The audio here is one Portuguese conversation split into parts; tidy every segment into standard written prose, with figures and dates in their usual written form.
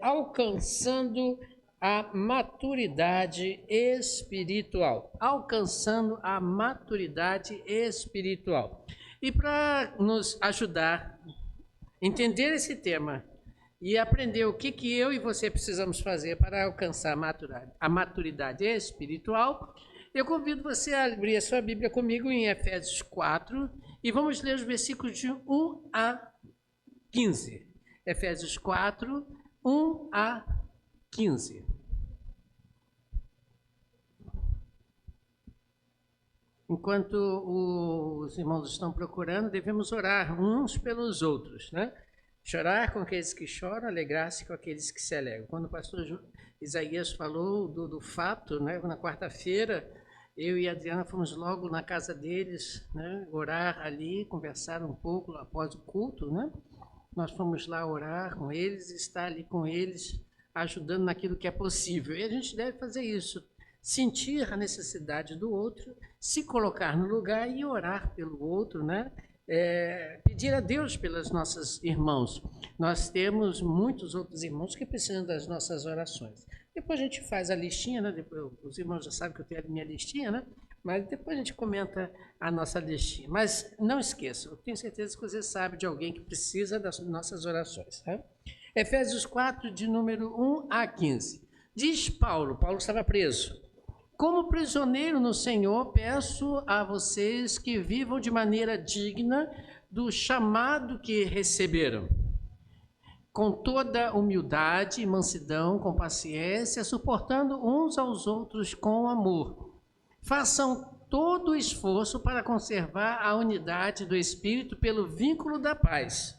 Alcançando a maturidade espiritual. Alcançando a maturidade espiritual. E para nos ajudar a entender esse tema e aprender o que eu e você precisamos fazer para alcançar a maturidade espiritual, eu convido você a abrir a sua Bíblia comigo em Efésios 4 e vamos ler os versículos de 1 a 15. Efésios 4, 1 a 15. Enquanto os irmãos estão procurando, devemos orar uns pelos outros, né? Chorar com aqueles que choram, alegrar-se com aqueles que se alegram. Quando o pastor Isaías falou do fato, né, na quarta-feira, eu e a Adriana fomos logo na casa deles, né, orar ali, conversar um pouco após o culto, né? Nós fomos lá orar com eles, estar ali com eles, ajudando naquilo que é possível. E a gente deve fazer isso, sentir a necessidade do outro, se colocar no lugar e orar pelo outro, né? Pedir a Deus pelas nossas irmãos. Nós temos muitos outros irmãos que precisam das nossas orações. Depois a gente faz a listinha, né? Depois, os irmãos já sabem que eu tenho a minha listinha, né? Mas depois a gente comenta a nossa listinha. Mas não esqueça, eu tenho certeza que você sabe de alguém que precisa das nossas orações. Tá? Efésios 4, de número 1 a 15. Diz Paulo estava preso. Como prisioneiro no Senhor, peço a vocês que vivam de maneira digna do chamado que receberam, com toda humildade e mansidão, com paciência, suportando uns aos outros com amor. Façam todo o esforço para conservar a unidade do Espírito pelo vínculo da paz.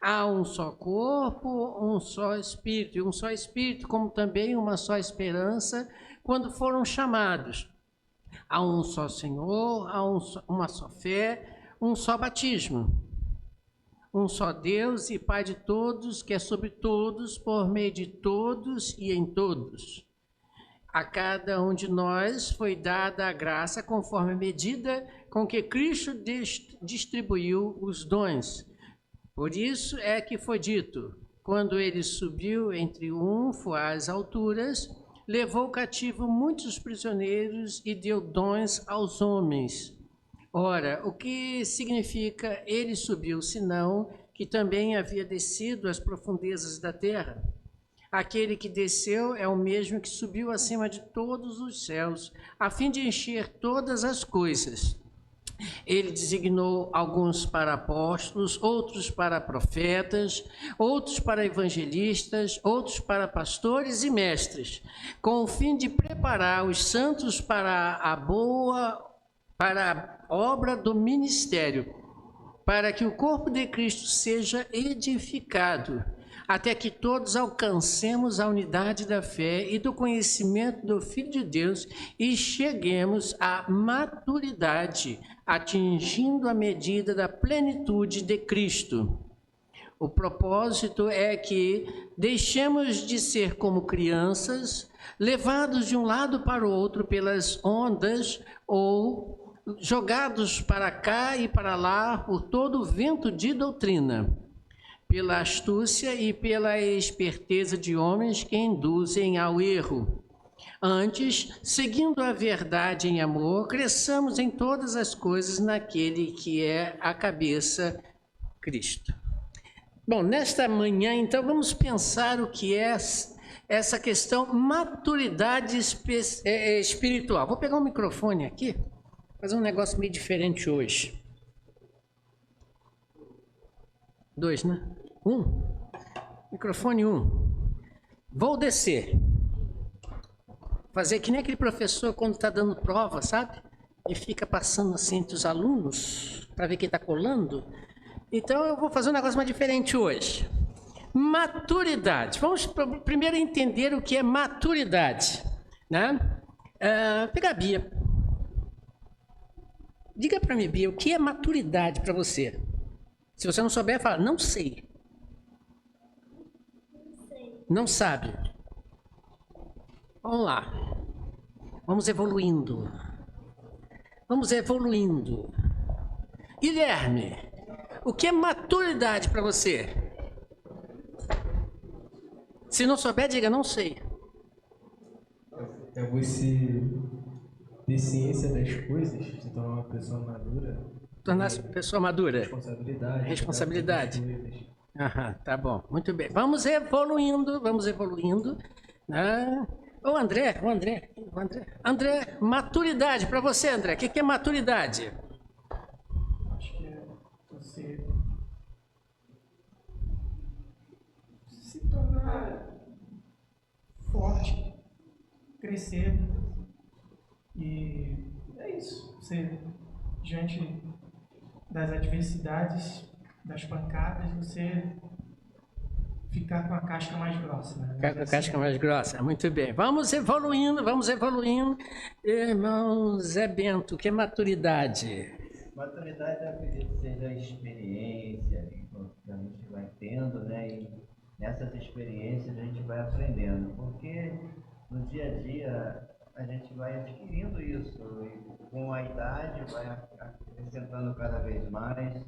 Há um só corpo, um só Espírito, e um só Espírito, como também uma só esperança, quando foram chamados. Há um só Senhor, uma só fé, um só batismo. Um só Deus e Pai de todos, que é sobre todos, por meio de todos e em todos. A cada um de nós foi dada a graça conforme a medida com que Cristo distribuiu os dons. Por isso é que foi dito, quando ele subiu entre às alturas, levou cativo muitos prisioneiros e deu dons aos homens. Ora, o que significa ele subiu, senão que também havia descido às profundezas da terra? Aquele que desceu é o mesmo que subiu acima de todos os céus, a fim de encher todas as coisas. Ele designou alguns para apóstolos, outros para profetas, outros para evangelistas, outros para pastores e mestres, com o fim de preparar os santos para a obra do ministério, para que o corpo de Cristo seja edificado, até que todos alcancemos a unidade da fé e do conhecimento do Filho de Deus e cheguemos à maturidade, atingindo a medida da plenitude de Cristo. O propósito é que deixemos de ser como crianças, levados de um lado para o outro pelas ondas ou jogados para cá e para lá por todo o vento de doutrina, pela astúcia e pela esperteza de homens que induzem ao erro. Antes, seguindo a verdade em amor, cresçamos em todas as coisas naquele que é a cabeça, Cristo. Bom, nesta manhã, então, vamos pensar o que é essa questão maturidade espiritual. Vou pegar um microfone aqui, fazer um negócio meio diferente hoje. 2, né? 1. Microfone 1. Vou descer. Fazer que nem aquele professor quando está dando prova, sabe? E fica passando assim entre os alunos para ver quem está colando. Então eu vou fazer um negócio mais diferente hoje. Maturidade. Vamos primeiro entender o que é maturidade, né? Pega a Bia. Diga para mim, Bia, o que é maturidade para você? Se você não souber, fala, não sei. Não sabe. Vamos lá. Vamos evoluindo. Vamos evoluindo. Guilherme, o que é maturidade para você? Se não souber, diga, não sei. É você ter ciência das coisas, se tornar uma pessoa madura. Tornar-se pessoa madura. Responsabilidade. Responsabilidade. Aham, tá bom, muito bem. Vamos evoluindo, né? André, maturidade, para você, André, o que é maturidade? Acho que é você se tornar forte, crescer, e é isso. Você, diante das adversidades, das pancadas, você ficar com a casca mais grossa. Né? Ficar com a casca mais grossa, muito bem. Vamos evoluindo. Irmão Zé Bento, o que é maturidade? Maturidade eu acredito que seja a experiência que a gente vai tendo, né? E nessas experiências a gente vai aprendendo, porque no dia a dia a gente vai adquirindo isso, e com a idade vai acrescentando cada vez mais,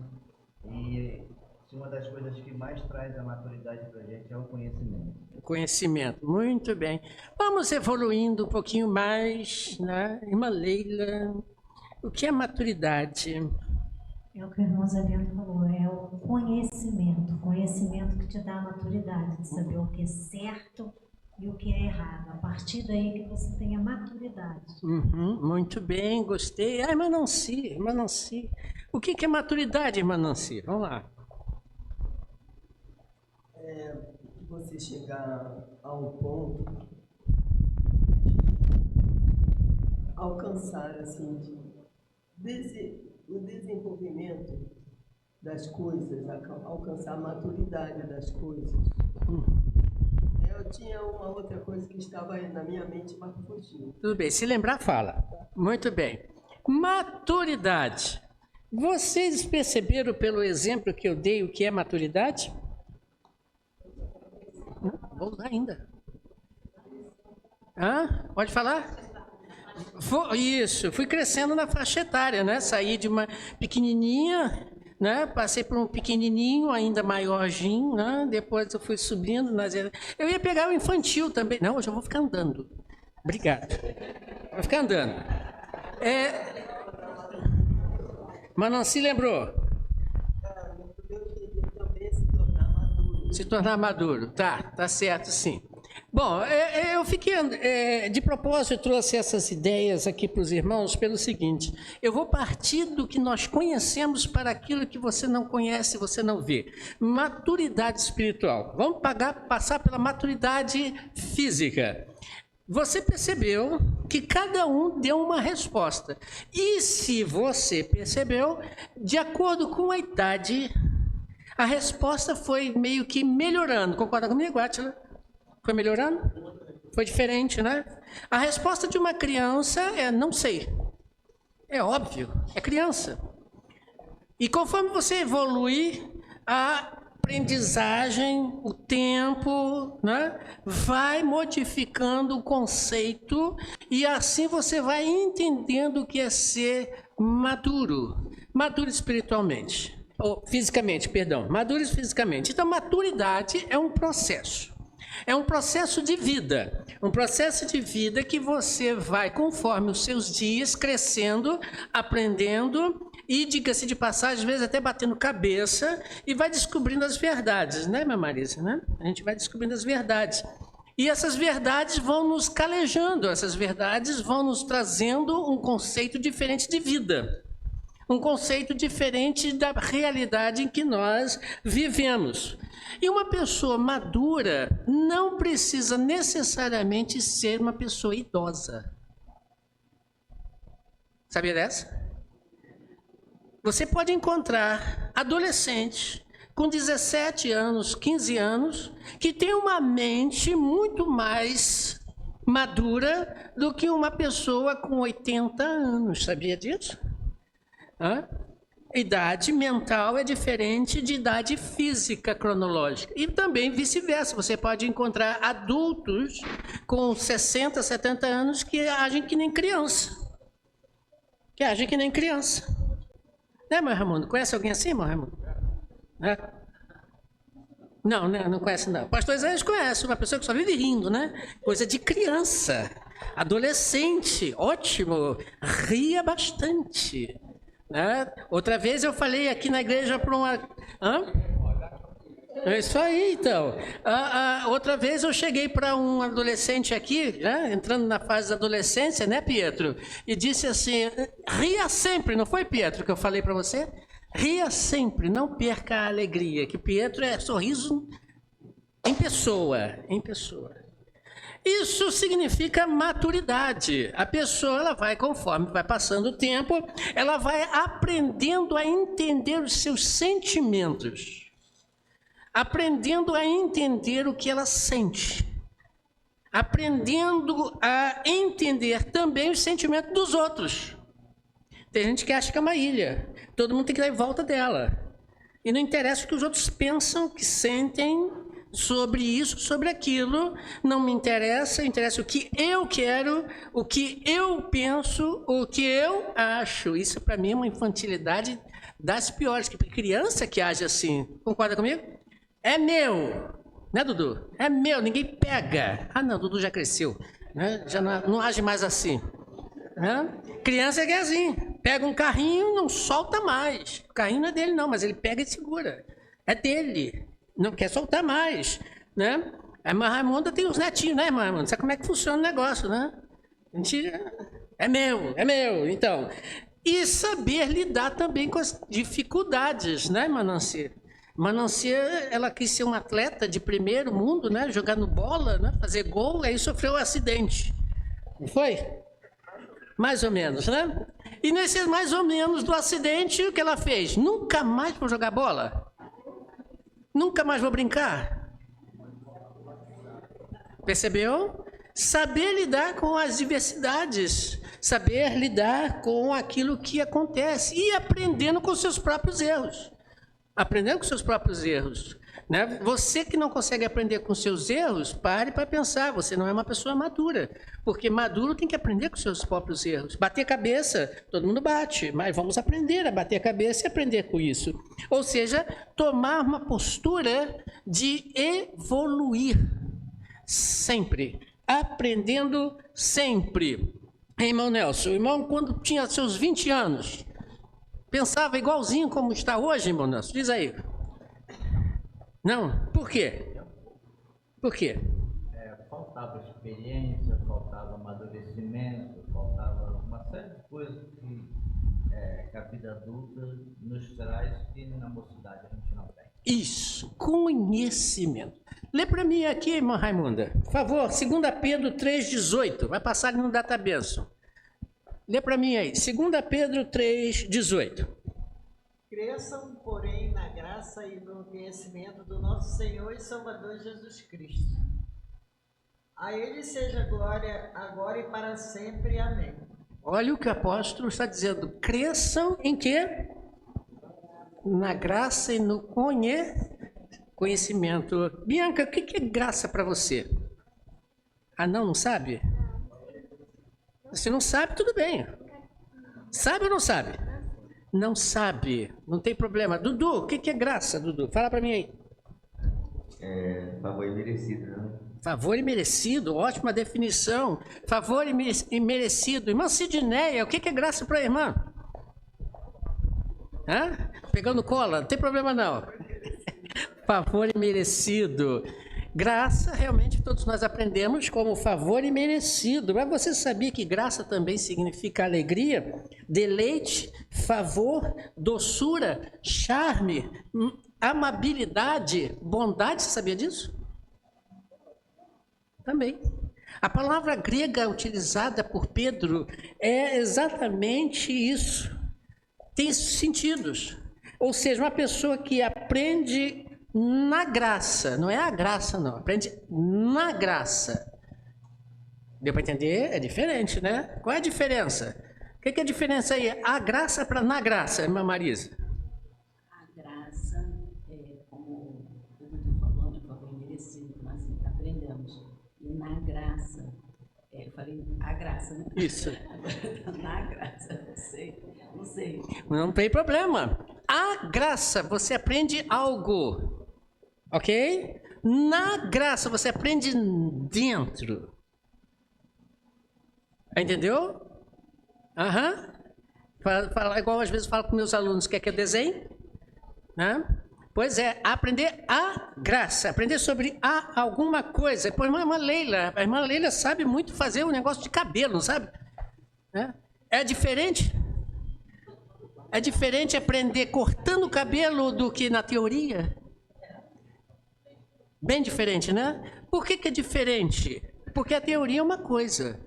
e uma das coisas que mais traz a maturidade para a gente é o conhecimento. Conhecimento, muito bem. Vamos evoluindo um pouquinho mais, né? Irmã Leila, o que é maturidade? É o que o irmão Zé Bento falou, é o conhecimento que te dá a maturidade, de saber o que é certo e o que é errado. A partir daí que você tem a maturidade. Muito bem, gostei. Irmã Nancy. O que é maturidade, irmã Nancy? Vamos lá. Você chegar ao ponto de alcançar assim, o desenvolvimento das coisas, alcançar a maturidade das coisas. Eu tinha uma outra coisa que estava aí na minha mente, mas fugiu. Tudo bem, se lembrar, fala. Muito bem. Maturidade. Vocês perceberam pelo exemplo que eu dei o que é maturidade? Vou usar ainda. Pode falar? Fui crescendo na faixa etária, né? Saí de uma pequenininha, né? Passei por um pequenininho, ainda maiorzinho, né? Depois eu fui subindo. Eu ia pegar o infantil também. Não, hoje eu vou ficar andando. Obrigado. Vou ficar andando. Mas não se lembrou? Se tornar maduro, tá certo, sim. Bom, eu fiquei, de propósito, eu trouxe essas ideias aqui para os irmãos pelo seguinte: eu vou partir do que nós conhecemos para aquilo que você não conhece, você não vê. Maturidade espiritual. Vamos passar pela maturidade física. Você percebeu que cada um deu uma resposta. E se você percebeu, de acordo com a idade, a resposta foi meio que melhorando. Concorda comigo, Átila? Foi melhorando? Foi diferente, né? A resposta de uma criança é não sei. É óbvio, é criança. E conforme você evolui, a aprendizagem, o tempo, né, vai modificando o conceito e assim você vai entendendo o que é ser maduro. Maduro espiritualmente. Fisicamente, perdão, maduros fisicamente. Então, maturidade é um processo. É um processo de vida. Um processo de vida que você vai, conforme os seus dias, crescendo, aprendendo e, diga-se de passagem, às vezes até batendo cabeça e vai descobrindo as verdades, né, minha Marisa? Né? A gente vai descobrindo as verdades. E essas verdades vão nos calejando, essas verdades vão nos trazendo um conceito diferente de vida. Um conceito diferente da realidade em que nós vivemos. E uma pessoa madura não precisa necessariamente ser uma pessoa idosa. Sabia dessa? Você pode encontrar adolescentes com 17 anos, 15 anos, que tem uma mente muito mais madura do que uma pessoa com 80 anos. Sabia disso? Idade mental é diferente de idade física cronológica. E também vice-versa. Você pode encontrar adultos com 60, 70 anos que agem que nem criança. Né, meu Raimundo? Conhece alguém assim, meu Raimundo? Não, não conhece não. Pastor Isaías conhece, uma pessoa que só vive rindo, né? Coisa de criança, adolescente, ótimo, ria bastante. Né? Outra vez eu falei aqui na igreja para uma... É isso aí, então. Outra vez eu cheguei para um adolescente aqui, né, entrando na fase da adolescência, né, Pietro? E disse assim, ria sempre, não foi, Pietro, que eu falei para você? Ria sempre, não perca a alegria, que Pietro é sorriso em pessoa, em pessoa. Isso significa maturidade. A pessoa, ela vai, conforme vai passando o tempo, ela vai aprendendo a entender os seus sentimentos, aprendendo a entender o que ela sente, aprendendo a entender também os sentimentos dos outros. Tem gente que acha que é uma ilha, todo mundo tem que dar em volta dela. E não interessa o que os outros pensam, que sentem sobre isso, sobre aquilo, não me interessa, interessa o que eu quero, o que eu penso, o que eu acho. Isso para mim é uma infantilidade das piores, que criança que age assim, concorda comigo? É meu, né, Dudu? É meu, ninguém pega. Ah, não, Dudu já cresceu, né? Já não age mais assim. Né? Criança é assim, pega um carrinho, não solta mais. O carrinho não é dele não, mas ele pega e segura. É dele, não quer soltar mais. Né? A irmã Raimunda tem os netinhos, né, irmã Raimunda? Sabe como é que funciona o negócio, né? A gente, é meu. Então, e saber lidar também com as dificuldades, né, irmã Nancy? Nancy, ela quis ser uma atleta de primeiro mundo, né? Jogando bola, né? Fazer gol, aí sofreu um acidente. Não foi? Mais ou menos, né? E nesse mais ou menos do acidente, o que ela fez? Nunca mais vou jogar bola? Nunca mais vou brincar? Percebeu? Saber lidar com as diversidades, saber lidar com aquilo que acontece e aprendendo com seus próprios erros. Aprendendo com seus próprios erros. Né? Você que não consegue aprender com seus erros, pare para pensar, você não é uma pessoa madura. Porque maduro tem que aprender com seus próprios erros. Bater cabeça, todo mundo bate, mas vamos aprender a bater a cabeça e aprender com isso. Ou seja, tomar uma postura de evoluir sempre, aprendendo sempre. Irmão Nelson, irmão, quando tinha seus 20 anos, pensava igualzinho como está hoje, irmão Nelson? Diz aí. Não? Por quê? Por quê? Faltava experiência, faltava amadurecimento, faltava uma série de coisas que a vida adulta nos traz que na mocidade a gente não tem. Isso, conhecimento. Lê para mim aqui, irmã Raimunda, por favor, 2 Pedro 3,18, vai passar ali no Data Benção. Lê para mim aí, 2 Pedro 3,18. Cresçam, porém, na graça e no conhecimento do nosso Senhor e Salvador Jesus Cristo. A Ele seja glória, agora e para sempre. Amém. Olha o que o apóstolo está dizendo. Cresçam em quê? Na graça e no conhecimento. Bianca, o que é graça para você? Ah, não sabe? Você não sabe, tudo bem. Sabe ou não sabe? Não sabe, não tem problema. Dudu, o que é graça, Dudu? Fala para mim aí. Favor imerecido, né? Favor imerecido, ótima definição. Favor imerecido. Irmã Sidneia, o que é graça para a irmã? Hã? Pegando cola, não tem problema não. Favor imerecido. Graça, realmente, todos nós aprendemos como favor imerecido. Mas você sabia que graça também significa alegria, deleite, favor, doçura, charme, amabilidade, bondade? Você sabia disso? Também. A palavra grega utilizada por Pedro é exatamente isso. Tem sentidos. Ou seja, uma pessoa que aprende na graça, não é a graça não, aprende na graça. Deu para entender? É diferente, né? Qual é a diferença? O que é a diferença aí? A graça para na graça, irmã Marisa? A graça é como o Dudu falou, né? Favor merecido, que nós aprendemos. E na graça, eu falei a graça, né? Isso. Agora, na graça, não sei. Não tem problema. A graça, você aprende algo. Ok? Na graça você aprende dentro. Entendeu? Aham. Igual às vezes eu falo com meus alunos, quer que eu desenhe? Né? Pois é, aprender a graça, aprender sobre alguma coisa. Pô, a irmã Leila sabe muito fazer um negócio de cabelo, sabe? É diferente. É diferente aprender cortando o cabelo do que na teoria. Bem diferente, né? Por que é diferente? Porque a teoria é uma coisa,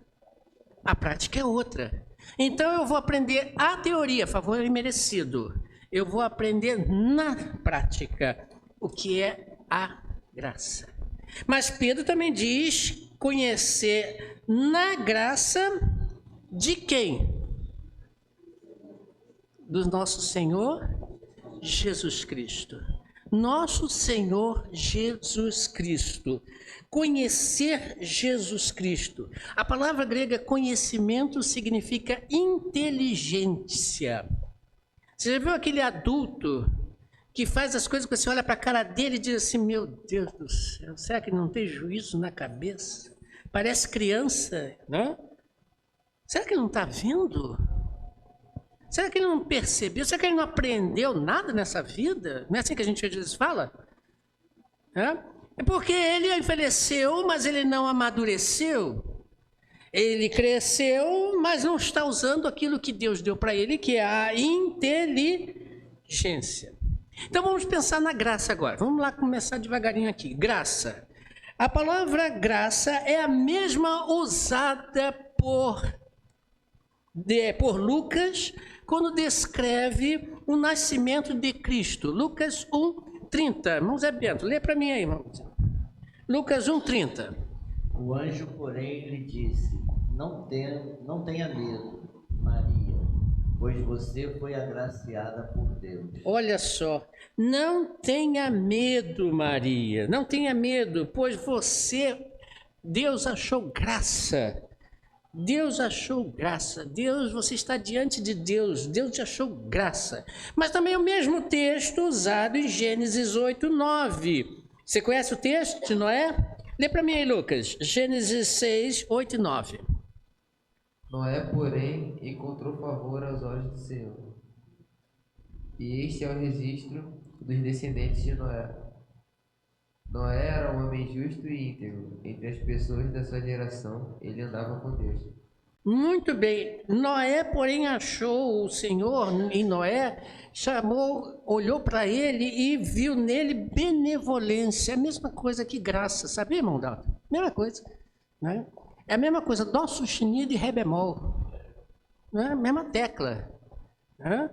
a prática é outra. Então eu vou aprender a teoria, favor imerecido. Eu vou aprender na prática o que é a graça. Mas Pedro também diz conhecer na graça de quem? Do nosso Senhor Jesus Cristo. Nosso Senhor Jesus Cristo. Conhecer Jesus Cristo. A palavra grega conhecimento significa inteligência. Você já viu aquele adulto que faz as coisas que você olha para a cara dele e diz assim, meu Deus do céu, será que não tem juízo na cabeça? Parece criança, né? Será que ele não está vendo? Será que ele não percebeu? Será que ele não aprendeu nada nessa vida? Não é assim que a gente às vezes fala? É porque ele envelheceu, mas ele não amadureceu. Ele cresceu, mas não está usando aquilo que Deus deu para ele, que é a inteligência. Então vamos pensar na graça agora. Vamos lá começar devagarinho aqui. Graça. A palavra graça é a mesma usada por Lucas quando descreve o nascimento de Cristo. Lucas 1:30. Irmão Zé Bento, lê para mim aí, irmão. Lucas 1:30. O anjo, porém, lhe disse, não tenha medo, Maria, pois você foi agraciada por Deus. Olha só, não tenha medo, Maria, não tenha medo, pois Deus achou graça. Deus achou graça. Você está diante de Deus. Deus te achou graça. Mas também o mesmo texto usado em Gênesis 8:9. Você conhece o texto de Noé? Lê para mim aí, Lucas. Gênesis 6, 8 e 9. Noé, porém, encontrou favor aos olhos do Senhor. E este é o registro dos descendentes de Noé. Noé era um homem justo e íntegro. Entre as pessoas da sua geração, ele andava com Deus. Muito bem. Noé, porém, achou o Senhor em Noé, olhou para ele e viu nele benevolência. É a mesma coisa que graça, sabia, irmão Dalton? Mesma coisa. Né? É a mesma coisa, dó sustenido e ré bemol. Né? Mesma tecla. Né?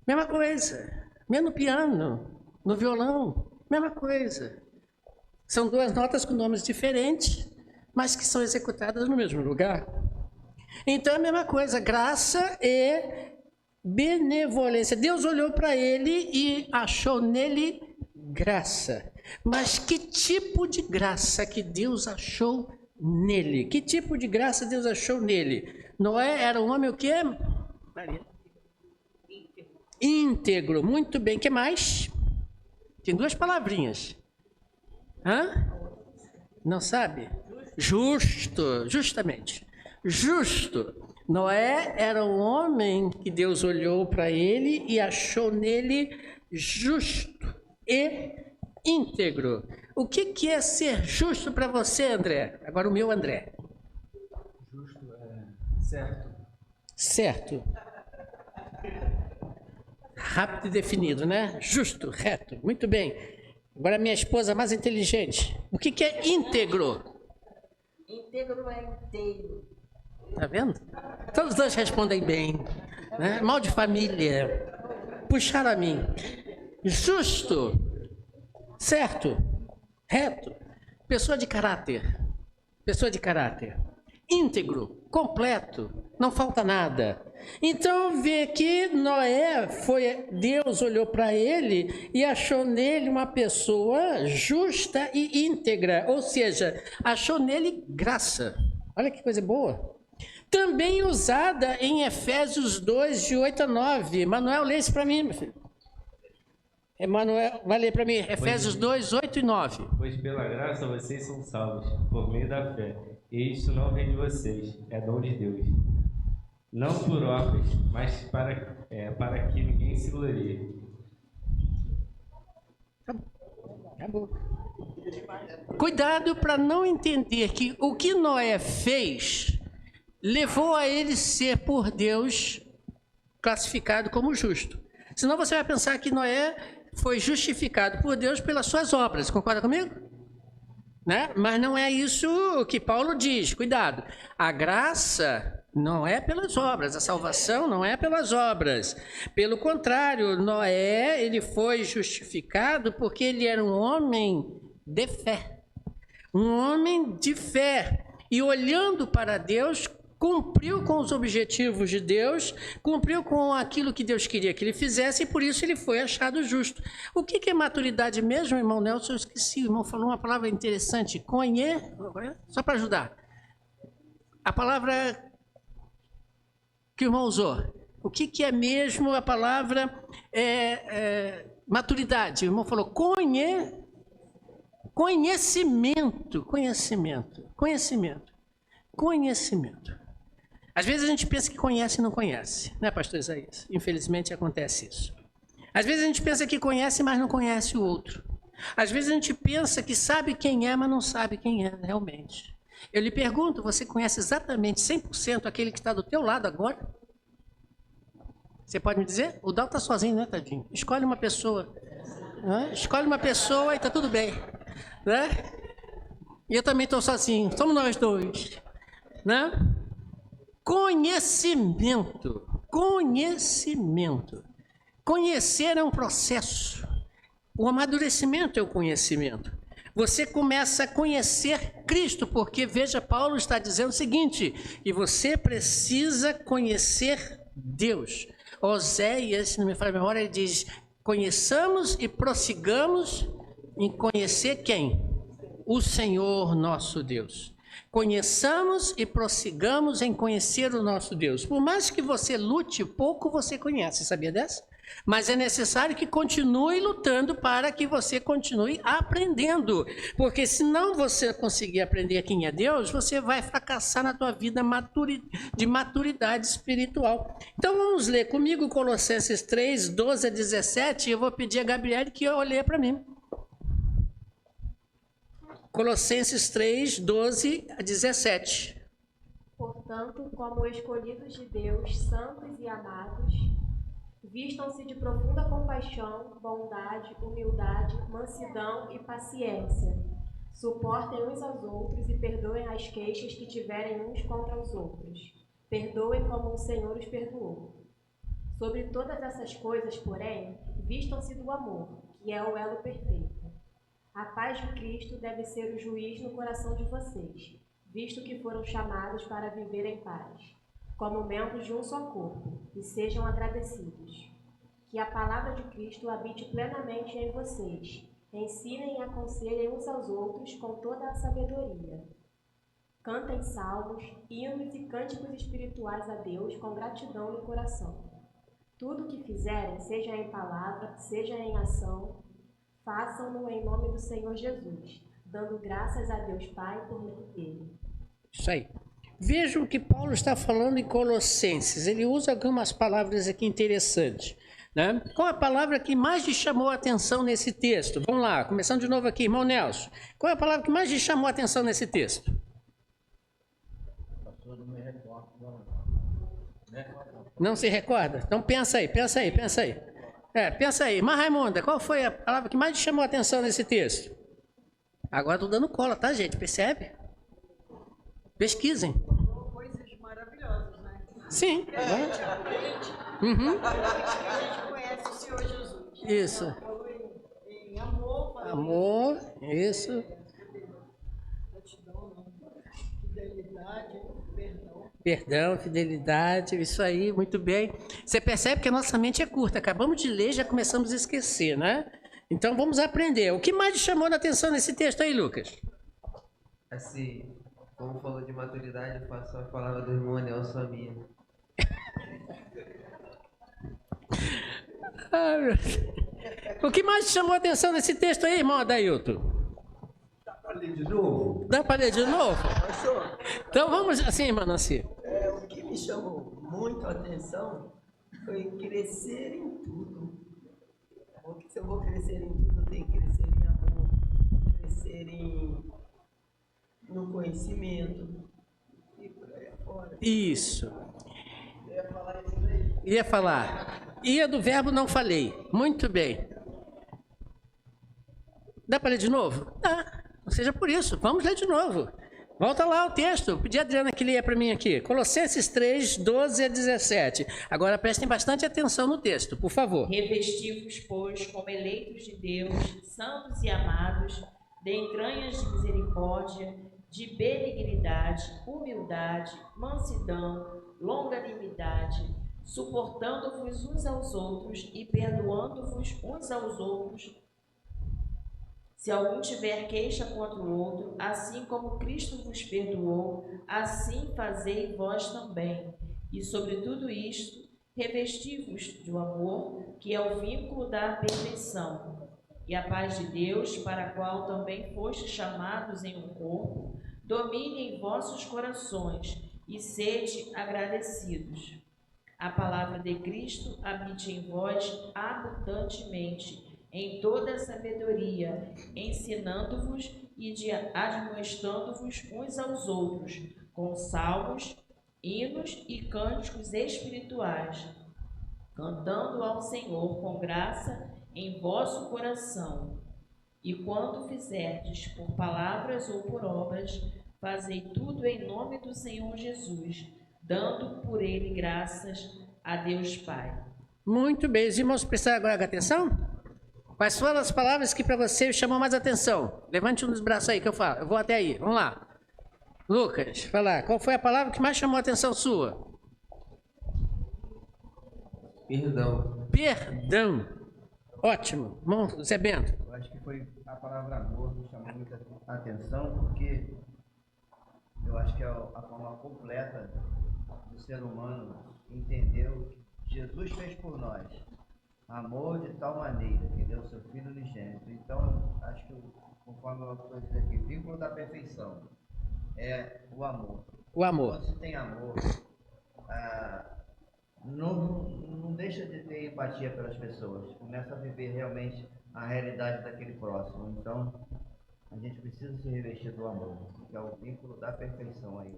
Mesma coisa. Mesmo no piano, no violão. Mesma coisa. São duas notas com nomes diferentes, mas que são executadas no mesmo lugar. Então é a mesma coisa, graça e benevolência. Deus olhou para ele e achou nele graça. Mas que tipo de graça que Deus achou nele? Que tipo de graça Deus achou nele? Noé era um homem o quê? Maria. Íntegro. Muito bem. O que mais? Tem duas palavrinhas. Não sabe? Justo, justamente. Justo. Noé era um homem que Deus olhou para ele e achou nele justo e íntegro. O que é ser justo para você, André? Agora o meu André. Justo é certo. Certo. Rápido e definido, né? Justo, reto. Muito bem. Agora minha esposa mais inteligente. O que é íntegro? Íntegro é inteiro. Tá vendo? Todos os dois respondem bem. Né? Mal de família. Puxaram a mim. Justo. Certo. Reto. Pessoa de caráter. Pessoa de caráter. Íntegro. Completo. Não falta nada. Então vê que Noé Deus olhou para ele e achou nele uma pessoa justa e íntegra, ou seja, achou nele graça. Olha que coisa boa. Também usada em Efésios 2, de 8 a 9. Manuel, lê isso para mim, meu filho. Emanuel, vai ler para mim. Efésios 2, 8 e 9. Pois pela graça vocês são salvos, por meio da fé. E isto não vem de vocês, é dom de Deus. Não por obras, mas para que ninguém se glorie. Acabou. Cuidado para não entender que o que Noé fez levou a ele ser por Deus classificado como justo. Senão você vai pensar que Noé foi justificado por Deus pelas suas obras. Concorda comigo? Né? Mas não é isso que Paulo diz. Cuidado. A graça não é pelas obras, a salvação não é pelas obras. Pelo contrário, Noé, ele foi justificado porque ele era um homem de fé. Um homem de fé. E olhando para Deus, cumpriu com os objetivos de Deus, cumpriu com aquilo que Deus queria que ele fizesse, e por isso ele foi achado justo. O que é maturidade mesmo, irmão Nelson? Eu esqueci, o irmão falou uma palavra interessante. Só para ajudar. A palavra que o irmão usou. O que é mesmo a palavra maturidade? O irmão falou conhecimento. Às vezes a gente pensa que conhece e não conhece, né, pastor Isaías? Infelizmente acontece isso. Às vezes a gente pensa que conhece, mas não conhece o outro. Às vezes a gente pensa que sabe quem é, mas não sabe quem é realmente. Eu lhe pergunto, você conhece exatamente 100% aquele que está do teu lado agora? Você pode me dizer? O Dal está sozinho, né, tadinho? Escolhe uma pessoa. Né? Escolhe uma pessoa e está tudo bem. Né? E eu também estou sozinho. Somos nós dois. Né? Conhecimento. Conhecer é um processo. O amadurecimento é o conhecimento. Você começa a conhecer Cristo, porque, veja, Paulo está dizendo o seguinte, que você precisa conhecer Deus. Oséias, se não me falha a memória, ele diz, conheçamos e prossigamos em conhecer quem? O Senhor nosso Deus. Conheçamos e prossigamos em conhecer o nosso Deus. Por mais que você lute, pouco você conhece, sabia dessa? Mas é necessário que continue lutando para que você continue aprendendo. Porque se não você conseguir aprender quem é Deus, você vai fracassar na tua vida de maturidade espiritual. Então vamos ler comigo Colossenses 3, 12 a 17. Eu vou pedir a Gabriele que olhe para mim. Colossenses 3, 12 a 17. Portanto, como escolhidos de Deus, santos e amados, vistam-se de profunda compaixão, bondade, humildade, mansidão e paciência. Suportem uns aos outros e perdoem as queixas que tiverem uns contra os outros. Perdoem como o Senhor os perdoou. Sobre todas essas coisas, porém, vistam-se do amor, que é o elo perfeito. A paz de Cristo deve ser o juiz no coração de vocês, visto que foram chamados para viver em paz, como membros de um só corpo, e sejam agradecidos. Que a palavra de Cristo habite plenamente em vocês. Ensinem e aconselhem uns aos outros com toda a sabedoria. Cantem salmos, hinos e cânticos espirituais a Deus com gratidão no coração. Tudo o que fizerem, seja em palavra, seja em ação, façam-no em nome do Senhor Jesus, dando graças a Deus Pai por meio dele. Isso aí. Vejam o que Paulo está falando em Colossenses. Ele usa algumas palavras aqui interessantes. Né? Qual a palavra que mais lhe chamou a atenção nesse texto? Vamos lá, começando de novo aqui, irmão Nelson. Qual é a palavra que mais lhe chamou a atenção nesse texto? Não se recorda? Então pensa aí. Pensa aí. Mas Raimunda, qual foi a palavra que mais lhe chamou a atenção nesse texto? Agora estou dando cola, tá, gente? Percebe? Pesquisem. Coisas maravilhosas, né? Sim. Uhum. A gente conhece o Senhor Jesus. Isso. Falou em amor. Amor, isso. Gratidão, fidelidade, Perdão, fidelidade, isso aí, muito bem. Você percebe que a nossa mente é curta. Acabamos de ler e já começamos a esquecer, né? Então vamos aprender. O que mais te chamou a atenção nesse texto aí, Lucas? Assim, como falou de maturidade, eu faço a palavra do irmão Nelson a minha. Ai, meu Deus. O que mais te chamou a atenção nesse texto aí, irmão Adailton? Dá para ler de novo? Dá para ler de novo? Pastor, Então vamos assim, irmã Nancy. o que me chamou muito a atenção foi crescer em tudo. Porque se eu vou crescer em tudo, eu tenho que crescer em amor, crescer no conhecimento e por aí afora. Isso. Eu ia falar isso aí. Ia falar. Ia do verbo não falei. Muito bem. Dá para ler de novo? Dá. Não seja por isso. Vamos ler de novo. Volta lá o texto. Pedi a Adriana que leia para mim aqui. Colossenses 3, 12 a 17. Agora prestem bastante atenção no texto, por favor. Revesti-vos, pois, como eleitos de Deus, santos e amados, de entranhas de misericórdia, de benignidade, humildade, mansidão, longanimidade, suportando-vos uns aos outros e perdoando-vos uns aos outros, se algum tiver queixa contra o outro, assim como Cristo vos perdoou, assim fazei vós também. E sobre tudo isto, revesti-vos do amor, que é o vínculo da perfeição. E a paz de Deus, para a qual também fostes chamados em um corpo, domine em vossos corações e sede agradecidos. A palavra de Cristo habite em vós abundantemente, em toda a sabedoria, ensinando-vos e admoestando-vos uns aos outros, com salmos, hinos e cânticos espirituais, cantando ao Senhor com graça em vosso coração. E quando fizerdes por palavras ou por obras, fazei tudo em nome do Senhor Jesus, dando por ele graças a Deus Pai. Muito bem. Os irmãos prestaram agora atenção? Quais foram as palavras que para você chamam mais atenção? Levante um dos braços aí que eu falo. Eu vou até aí. Vamos lá. Lucas, fala. Qual foi a palavra que mais chamou a atenção sua? Perdão. Perdão. Ótimo. Irmão Zé Bento. Eu acho que foi a palavra amor que chamou muita atenção, porque eu acho que é a forma completa do ser humano entender o que Jesus fez por nós. Amor de tal maneira que deu seu Filho unigênito. Então, acho que, conforme eu estou dizendo aqui, o vínculo da perfeição é o amor. O amor. Quando se tem amor, não deixa de ter empatia pelas pessoas. Começa a viver realmente a realidade daquele próximo. Então, a gente precisa se revestir do amor, que é o vínculo da perfeição aí.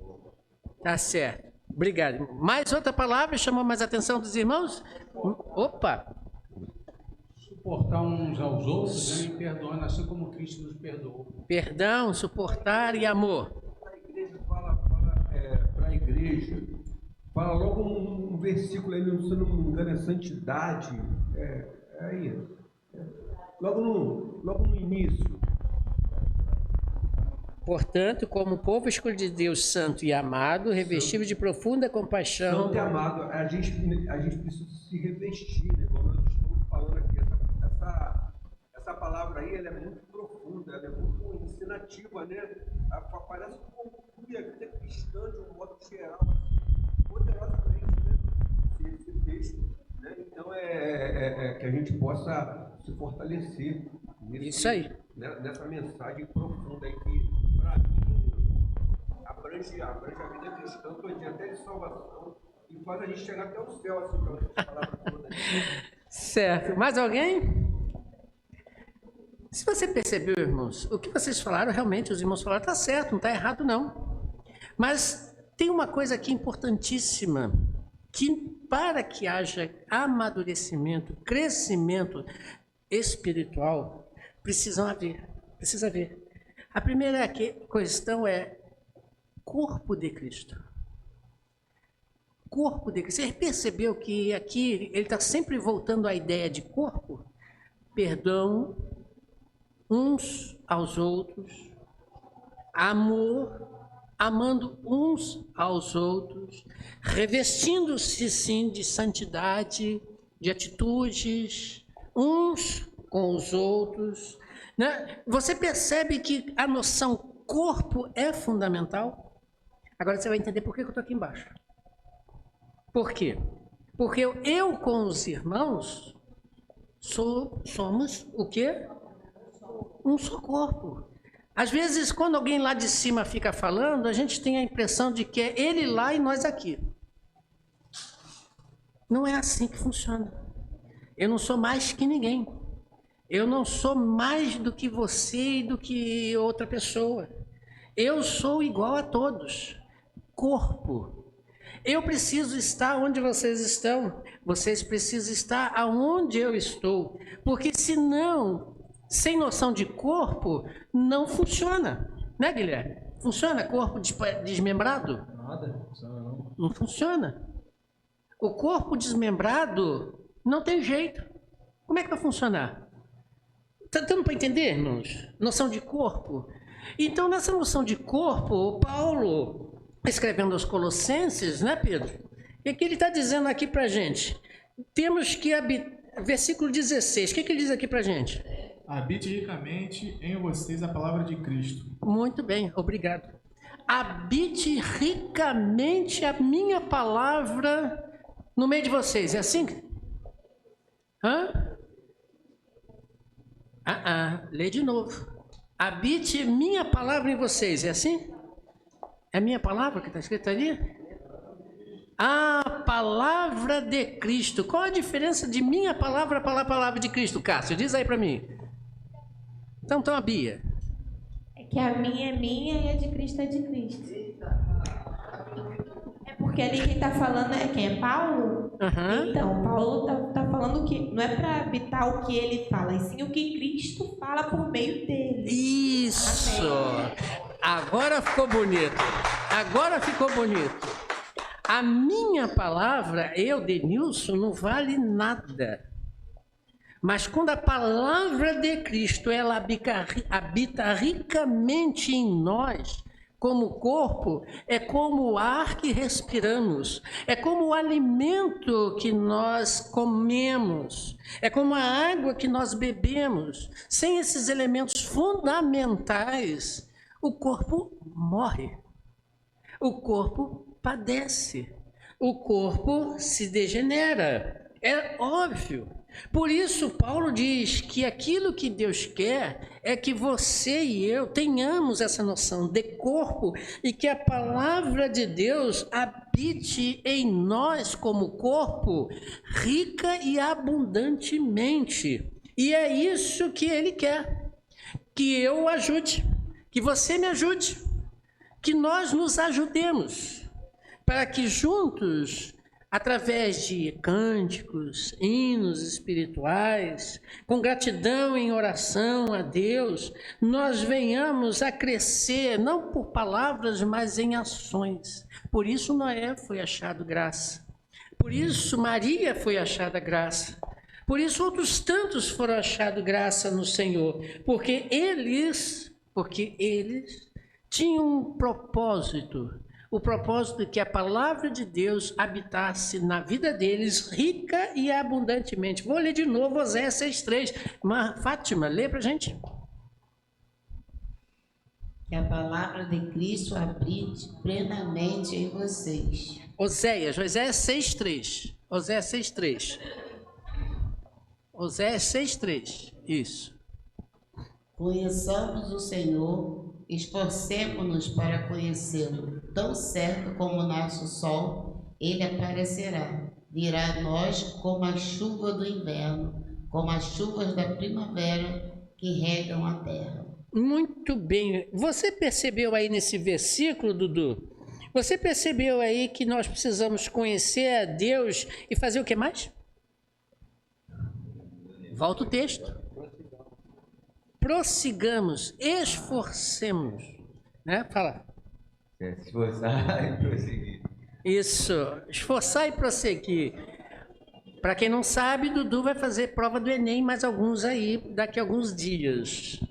Tá certo. Obrigado. Mais outra palavra chamou mais a atenção dos irmãos? Opa! Suportar uns aos outros, né, e perdoando assim como Cristo nos perdoou. Perdão, suportar e amor. A igreja fala para a igreja, fala logo um versículo aí, se não me engano, é santidade. Aí. Logo no início. Portanto, como povo escolhido de Deus santo e amado, revestido de profunda compaixão. Santo e amado, a gente precisa se revestir, né? Como nós estamos falando aqui, essa palavra aí, ela é muito profunda, ela é muito ensinativa, né? Parece que conclui a vida cristã de um modo geral, assim, poderosamente, né? Esse texto, né? Então que a gente possa se fortalecer Isso aí. Nessa mensagem profunda aí que, para mim, abrange a vida cristã todinha, até de salvação, e faz a gente chegar até o céu, assim, com essa palavra toda. Certo. Mais alguém? Se você percebeu, irmãos, o que vocês falaram, realmente, os irmãos falaram, está certo, não está errado, não. Mas tem uma coisa aqui importantíssima, que para que haja amadurecimento, crescimento espiritual, precisa haver. A primeira questão é corpo de Cristo. Corpo de Cristo. Você percebeu que aqui ele está sempre voltando à ideia de corpo? Perdão uns aos outros, amor, amando uns aos outros, revestindo-se sim de santidade, de atitudes, uns com os outros, né? Você percebe que a noção corpo é fundamental? Agora você vai entender por que eu estou aqui embaixo. Por quê? Porque eu com os irmãos Somos o quê? Um só corpo. Às vezes, quando alguém lá de cima fica falando, a gente tem a impressão de que é ele lá e nós aqui. Não é assim que funciona. Eu não sou mais que ninguém. Eu não sou mais do que você e do que outra pessoa. Eu sou igual a todos. Corpo. Eu preciso estar onde vocês estão. Vocês precisam estar aonde eu estou. Porque senão, sem noção de corpo, não funciona. Né, Guilherme? Funciona corpo desmembrado? Nada, funciona não. Não funciona. O corpo desmembrado não tem jeito. Como é que vai funcionar? Está dando para entender, irmãos? Noção de corpo. Então, nessa noção de corpo, o Paulo, escrevendo aos Colossenses, né, Pedro? E que ele está dizendo aqui para a gente? Temos que habitar. Versículo 16, o que ele diz aqui para a gente? Habite ricamente em vocês a palavra de Cristo. Muito bem, obrigado. Habite ricamente a minha palavra no meio de vocês, é assim? Lê de novo. Habite minha palavra em vocês, é assim? É a minha palavra que está escrita ali? A palavra de Cristo. Qual a diferença de minha palavra para a palavra de Cristo, Cássio? Diz aí para mim. Então, a Bia. É que a minha é minha e a de Cristo é de Cristo. É porque ali quem está falando é quem? É Paulo? Então, Paulo está falando que não é para habitar o que ele fala, e sim o que Cristo fala por meio dele. Isso! Amém. Agora ficou bonito. Agora ficou bonito. A minha palavra, eu, Denilson, não vale nada. Mas quando a palavra de Cristo, ela habita ricamente em nós, como corpo, é como o ar que respiramos, é como o alimento que nós comemos, é como a água que nós bebemos. Sem esses elementos fundamentais, o corpo morre, o corpo padece, o corpo se degenera. É óbvio. Por isso, Paulo diz que aquilo que Deus quer é que você e eu tenhamos essa noção de corpo e que a palavra de Deus habite em nós como corpo, rica e abundantemente. E é isso que Ele quer. Que eu o ajude, que você me ajude, que nós nos ajudemos, para que juntos, através de cânticos, hinos espirituais, com gratidão em oração a Deus, nós venhamos a crescer, não por palavras, mas em ações. Por isso Noé foi achado graça. Por isso Maria foi achada graça. Por isso outros tantos foram achados graça no Senhor. Porque eles tinham um propósito. O propósito de que a palavra de Deus habitasse na vida deles rica e abundantemente. Vou ler de novo Oséias 6,3. Fátima, lê para a gente. Que a palavra de Cristo habite plenamente em vocês. Oséias 6,3. Oséias 6,3. Oséias 6,3. Isso. Conheçamos o Senhor, esforcemo-nos para conhecê-lo. Tão certo como o nosso sol, ele aparecerá. Virá a nós como a chuva do inverno, como as chuvas da primavera que regam a terra. Muito bem. Você percebeu aí nesse versículo, Dudu? Você percebeu aí que nós precisamos conhecer a Deus e fazer o que mais? Volta o texto. Prossigamos, esforcemos, né? Fala. Esforçar e prosseguir. Isso, esforçar e prosseguir. Para quem não sabe, Dudu vai fazer prova do Enem, mais alguns aí, daqui a alguns dias.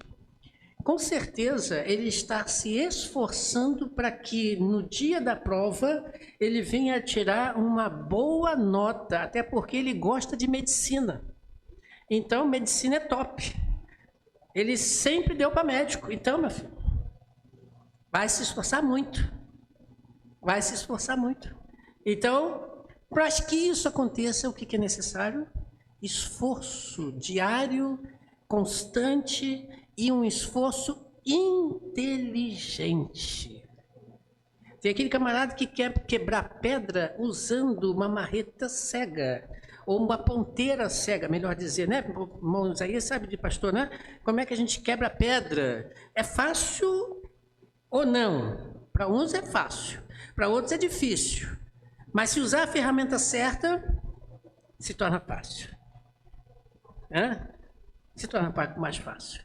Com certeza, ele está se esforçando para que no dia da prova ele venha tirar uma boa nota, até porque ele gosta de medicina. Então, medicina é top. Ele sempre deu para médico. Então, meu filho, vai se esforçar muito. Vai se esforçar muito. Então, para que isso aconteça, o que é necessário? esforço diário, constante e um esforço inteligente. Tem aquele camarada que quer quebrar pedra usando uma marreta cega, ou uma ponteira cega, melhor dizer, né? O irmão Isaías sabe de pastor, né? Como é que a gente quebra pedra? É fácil ou não? Para uns é fácil, para outros é difícil. Mas se usar a ferramenta certa, se torna fácil. Se torna mais fácil.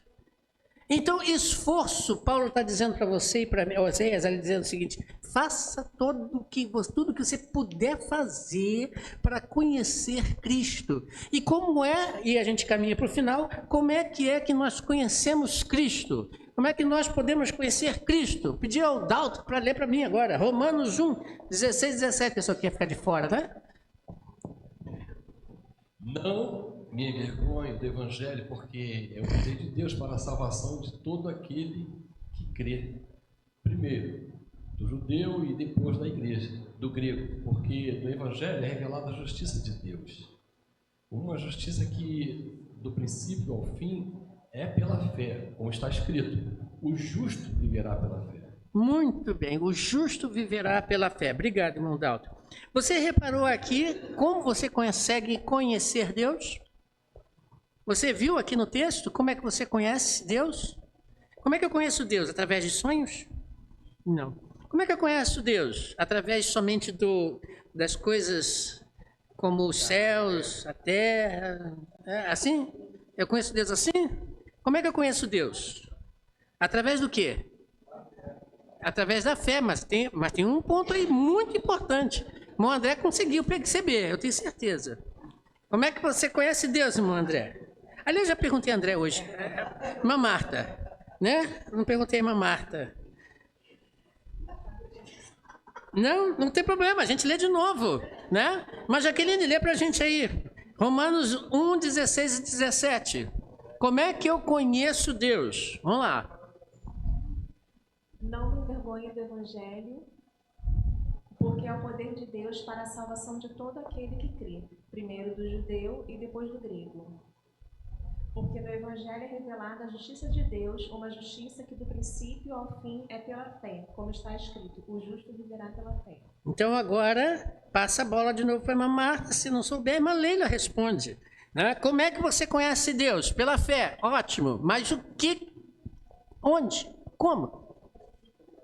Então, esforço, Paulo está dizendo para você e para mim, Oséias, ele dizendo o seguinte: faça tudo que você puder fazer para conhecer Cristo. E como é, e a gente caminha para o final, como é que nós conhecemos Cristo? Como é que nós podemos conhecer Cristo? Pedi ao Dalton para ler para mim agora, Romanos 1, 16 e 17, que eu só quer ficar de fora, né? Não me envergonho do Evangelho, porque é o poder de Deus para a salvação de todo aquele que crê. Primeiro, do judeu e depois da igreja, do grego, porque no Evangelho é revelada a justiça de Deus. Uma justiça que, do princípio ao fim, é pela fé, como está escrito: o justo viverá pela fé. Muito bem, o justo viverá pela fé. Obrigado, irmão Dalton. Você reparou aqui como você consegue conhecer Deus? Você viu aqui no texto como é que você conhece Deus? Como é que eu conheço Deus? Através de sonhos? Não. Como é que eu conheço Deus? Através somente das coisas como os céus, a terra, assim? Eu conheço Deus assim? Como é que eu conheço Deus? Através do quê? Através da fé, mas tem um ponto aí muito importante. O irmão André conseguiu perceber, eu tenho certeza. Como é que você conhece Deus, irmão André? Aliás, eu já perguntei a André hoje. Irmã Marta, né? Não perguntei a irmã Marta. Não tem problema, a gente lê de novo, né? Mas Jaqueline, lê pra gente aí. Romanos 1, 16 e 17. Como é que eu conheço Deus? Vamos lá. Não me envergonhe do Evangelho, porque é o poder de Deus para a salvação de todo aquele que crê, primeiro do judeu e depois do grego. Porque no Evangelho é revelada a justiça de Deus, uma justiça que do princípio ao fim é pela fé, como está escrito: o justo viverá pela fé. Então agora, passa a bola de novo para a irmã Marta. Se não souber, a irmã Leila responde. Né? Como é que você conhece Deus? Pela fé, ótimo. Mas o que? Onde? Como?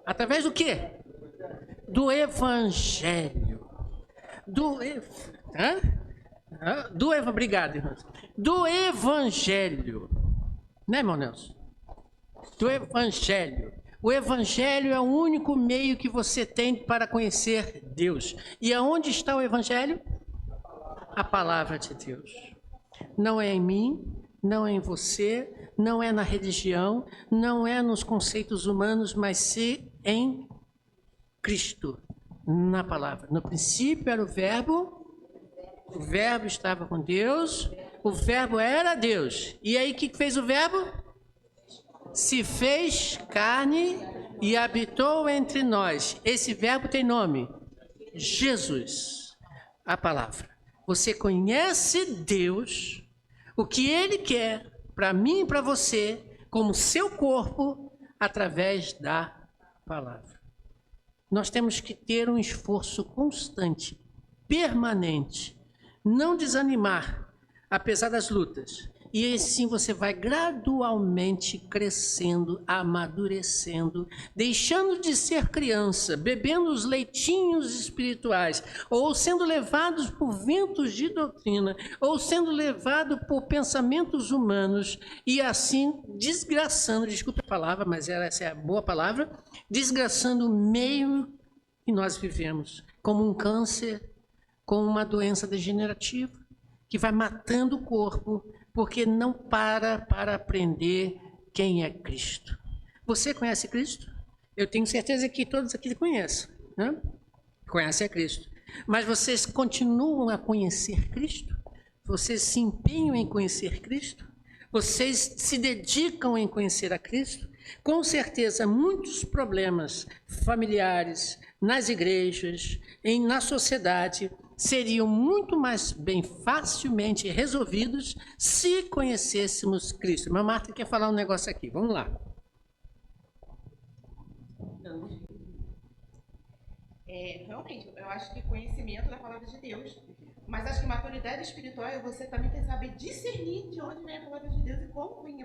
Através do quê? Do Evangelho. Obrigado, irmão. Do Evangelho. Né, irmão Nelson? Do Evangelho. O Evangelho é o único meio que você tem para conhecer Deus. E aonde está o Evangelho? A palavra de Deus. Não é em mim, não é em você, não é na religião, não é nos conceitos humanos, mas sim em Cristo, na palavra. No princípio era o Verbo estava com Deus, o Verbo era Deus. E aí o que fez o Verbo? Se fez carne e habitou entre nós. Esse Verbo tem nome: Jesus, a palavra. Você conhece Deus, o que Ele quer para mim e para você, como seu corpo, através da palavra. Nós temos que ter um esforço constante, permanente, não desanimar, apesar das lutas. E assim você vai gradualmente crescendo, amadurecendo, deixando de ser criança, bebendo os leitinhos espirituais, ou sendo levados por ventos de doutrina, ou sendo levado por pensamentos humanos, e assim desgraçando, desculpa a palavra, mas essa é a boa palavra, desgraçando o meio que nós vivemos, como um câncer, como uma doença degenerativa, que vai matando o corpo, porque não para aprender quem é Cristo. Você conhece Cristo? Eu tenho certeza que todos aqui conhecem, né? Conhecem a Cristo. Mas vocês continuam a conhecer Cristo? Vocês se empenham em conhecer Cristo? Vocês se dedicam em conhecer a Cristo? Com certeza, muitos problemas familiares, nas igrejas, na sociedade, seriam muito mais bem facilmente resolvidos se conhecêssemos Cristo. Mas Marta quer falar um negócio aqui, vamos lá. Realmente, eu acho que conhecimento da palavra de Deus, mas acho que maturidade espiritual é você também tem que saber discernir de onde vem a palavra de Deus e como vem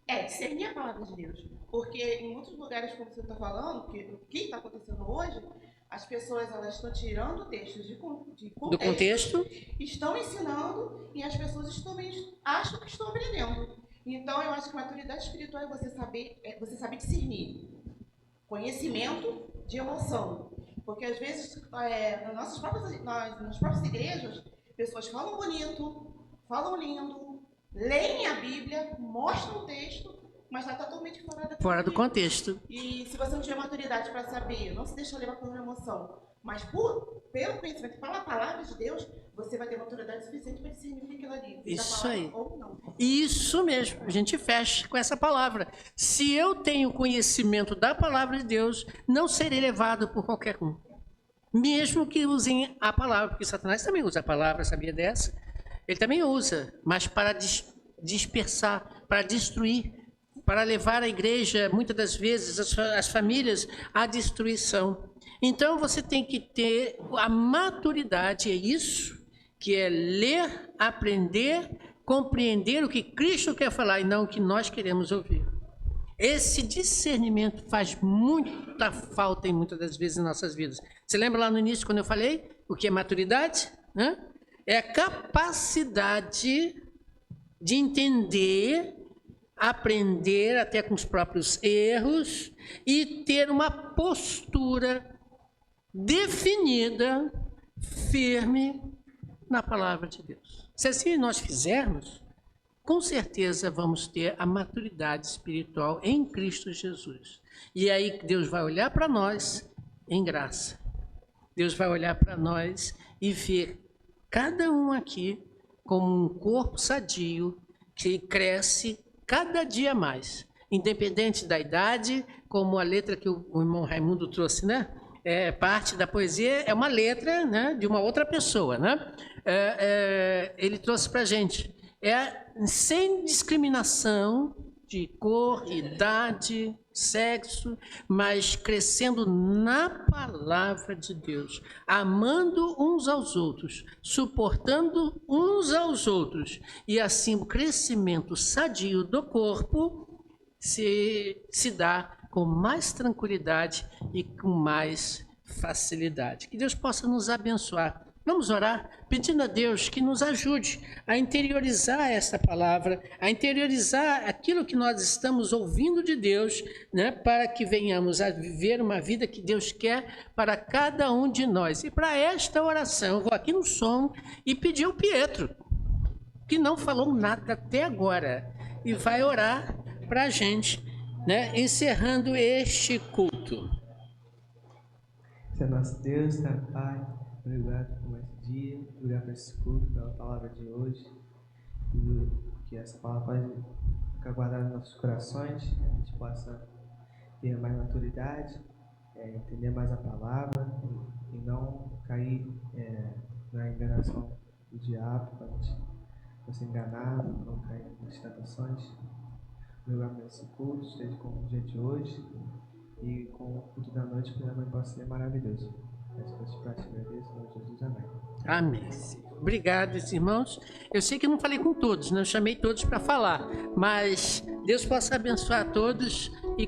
discernir a palavra de Deus. Porque em muitos lugares, como você está falando, que o que está acontecendo hoje, as pessoas elas estão tirando textos do contexto, estão ensinando e as pessoas também acham que estão aprendendo. Então, eu acho que maturidade espiritual é você saber discernir conhecimento de emoção. Porque, às vezes, nas próprias igrejas, pessoas falam bonito, falam lindo, leem a Bíblia, mostram o texto, mas está totalmente fora do contexto. E se você não tiver maturidade para saber, não se deixa levar por uma emoção, mas pelo conhecimento, pela palavra de Deus, você vai ter maturidade suficiente para discernir aquilo ali. Isso aí. Ou não. Isso mesmo. A gente fecha com essa palavra. Se eu tenho conhecimento da palavra de Deus, não serei levado por qualquer um. Mesmo que usem a palavra, porque Satanás também usa a palavra, sabia dessa? Ele também usa, mas para dispersar, para destruir, para levar a igreja, muitas das vezes, as famílias, à destruição. Então, você tem que ter a maturidade, é isso, que é ler, aprender, compreender o que Cristo quer falar e não o que nós queremos ouvir. Esse discernimento faz muita falta em muitas das vezes em nossas vidas. Você lembra lá no início, quando eu falei o que é maturidade? É a capacidade de entender, aprender até com os próprios erros e ter uma postura definida, firme na palavra de Deus. Se assim nós fizermos, com certeza vamos ter a maturidade espiritual em Cristo Jesus. E aí Deus vai olhar para nós em graça. Deus vai olhar para nós e ver cada um aqui como um corpo sadio que cresce cada dia mais, independente da idade, como a letra que o irmão Raimundo trouxe, né? Parte da poesia é uma letra, né, de uma outra pessoa, né? Ele trouxe para a gente. Sem discriminação de cor, idade, sexo, mas crescendo na palavra de Deus, amando uns aos outros, suportando uns aos outros, e assim o crescimento sadio do corpo se dá com mais tranquilidade e com mais facilidade. Que Deus possa nos abençoar. Vamos orar pedindo a Deus que nos ajude a interiorizar essa palavra, a interiorizar aquilo que nós estamos ouvindo de Deus, né, para que venhamos a viver uma vida que Deus quer para cada um de nós. E para esta oração, eu vou aqui no som e pedir ao Pietro, que não falou nada até agora, e vai orar para a gente, né, encerrando este culto. Senhor nosso Deus, Pai, obrigado por mais dia, obrigado por esse culto, pela palavra de hoje, e que essa palavra pode ficar guardada nos nossos corações, que a gente possa ter mais maturidade, entender mais a palavra e não cair na enganação do diabo, para a gente não ser enganado, não cair nas tentações. Obrigado por esse culto, esteja com o dia de hoje e com o culto da noite, que também possa ser maravilhoso. Jesus, amém. Amém. Obrigado, irmãos. Eu sei que eu não falei com todos, né? Eu chamei todos para falar, mas Deus possa abençoar todos e